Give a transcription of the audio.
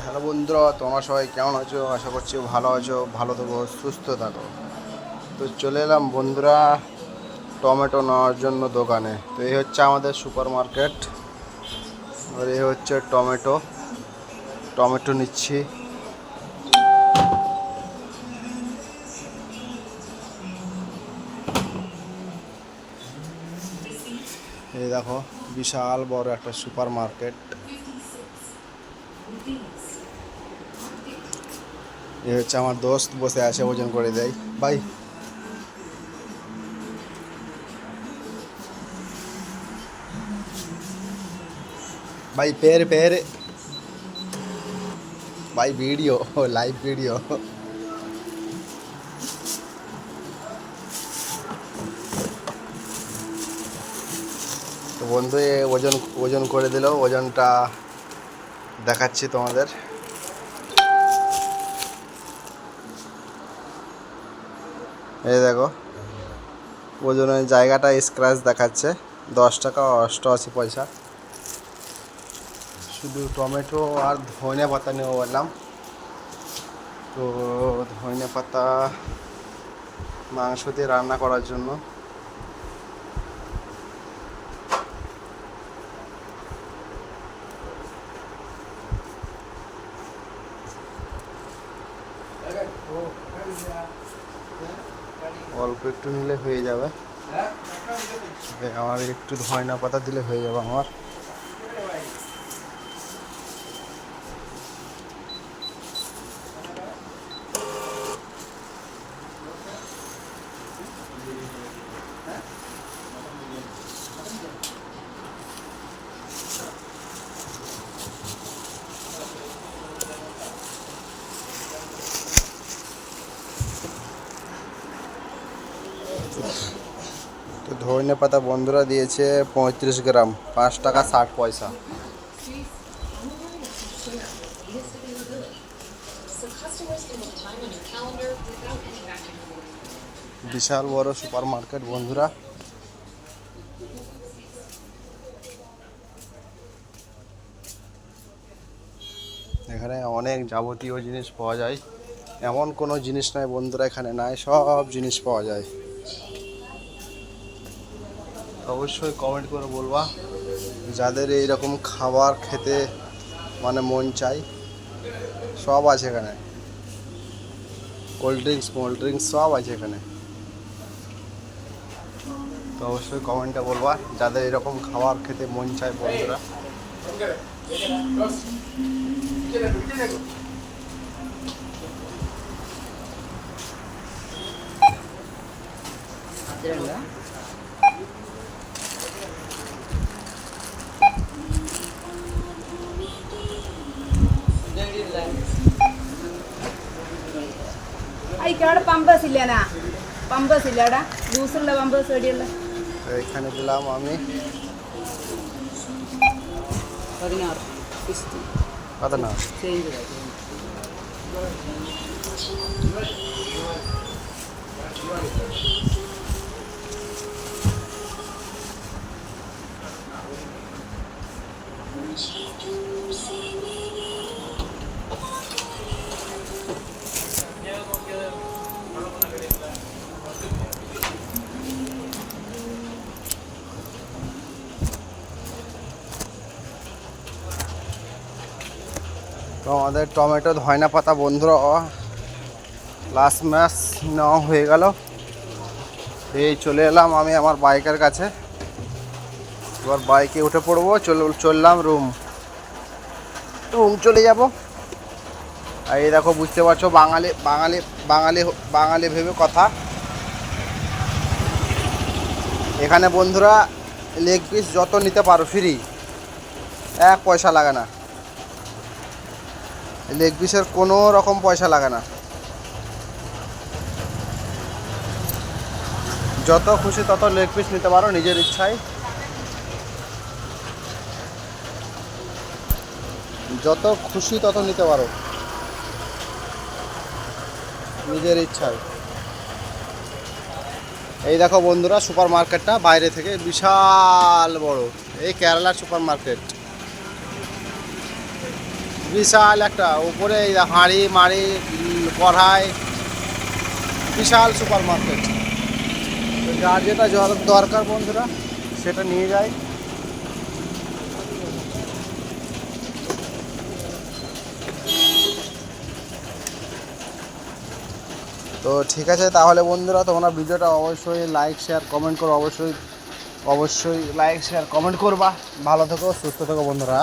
Hello বন্ধুরা, তোমরা সবাই কেমন আছো? আশা করছি ভালো আছো, ভালো থাকো, সুস্থ থাকো। তো চলে এলাম বন্ধুরা টমেটো নেওয়ার জন্য দোকানে। তো এই হচ্ছে আমাদের সুপার মার্কেট, আর এই হচ্ছে টমেটো। টমেটো নিচ্ছি। এই দেখো, বিশাল বড় একটা সুপার মার্কেট। এই হচ্ছে আমার দোস্ত বসে আছে, ওজন করে দেয় ভাই। भाई पैर पैर भाई वीडियो लाइव वीडियो। তো বন্ধু এ ওজন ওজন করে দিল, ওজনটা দেখাচ্ছি তোমাদের। এই দেখো, ওজনের জায়গাটা স্ক্র্যাচ দেখাচ্ছে, 10 টাকা 88 পয়সা। শুধু টমেটো আর ধনে পাতা নেবো বললাম। তো ধনে পাতা মাংস দিয়ে রান্না করার জন্য। অল্প একটু নিলে হয়ে যাবে। আমার একটু ধনিয়া পাতা দিলে হয়ে যাবে আমার। তো ধনিয়া পাতা বন্ধুরা দিয়েছে 35 গ্রাম, 5 টাকা 60 পয়সা। বিশাল বড় সুপার মার্কেট বন্ধুরা। এখানে অনেক যাবতীয় জিনিস পাওয়া যায়, এমন কোনো জিনিস নাই বন্ধুরা এখানে নাই, সব জিনিস পাওয়া যায়। অবশ্যই কমেন্ট করে বলবা যাদের এইরকম খাবার খেতে মানে মন চাই, সব আছে এখানে। কোল্ড ড্রিঙ্কস সব আছে এখানে। তো অবশ্যই কমেন্টে বলবা যাদের এরকম খাবার খেতে মন চায় বন্ধুরা। അയക്കാട് പമ്പസ് ഇല്ലേനാ? പമ്പസ് ഇല്ലാടാ, ലൂസുള്ള പമ്പസ് എവിടെയുള്ള? তো এখানে দিলাম আমি 16 কত না। ചേഞ്ച് তো আমাদের টমেটো ধনিয়া পাতা বন্ধুরা লাস্ট ম্যাচ নেওয়া হয়ে গেল। এই চলে এলাম আমি আমার বাইকের কাছে, এবার বাইকে উঠে পড়বো। চললাম রুম চলে যাব। আর এই দেখো, বুঝতে পারছো বাঙালি বাঙালি বাঙালি বাঙালি ভেবে কথা। এখানে বন্ধুরা লেগ পিস যত নিতে পারো ফ্রি, 1 পয়সা লাগে না। লেগ পিসের কোনো রকম পয়সা লাগে না, যত খুশি তত লেগ পিস নিতে পারো নিজের ইচ্ছায়। যত খুশি তত নিতে পারো নিজের ইচ্ছায়। এই দেখো বন্ধুরা, সুপার মার্কেটটা বাইরে থেকে বিশাল বড়। এই কেরালার সুপার মার্কেট, বিশাল একটা উপরে এই হাঁড়ি মাড়ি কড়াই, বিশাল সুপার মার্কেট। তো যার যেটা দরকার বন্ধুরা সেটা নিয়ে যায়। তো ঠিক আছে তাহলে বন্ধুরা, তোমরা ভিডিওটা অবশ্যই লাইক শেয়ার কমেন্ট করো, অবশ্যই লাইক শেয়ার কমেন্ট করবা। ভালো থেকো সুস্থ থেকো বন্ধুরা।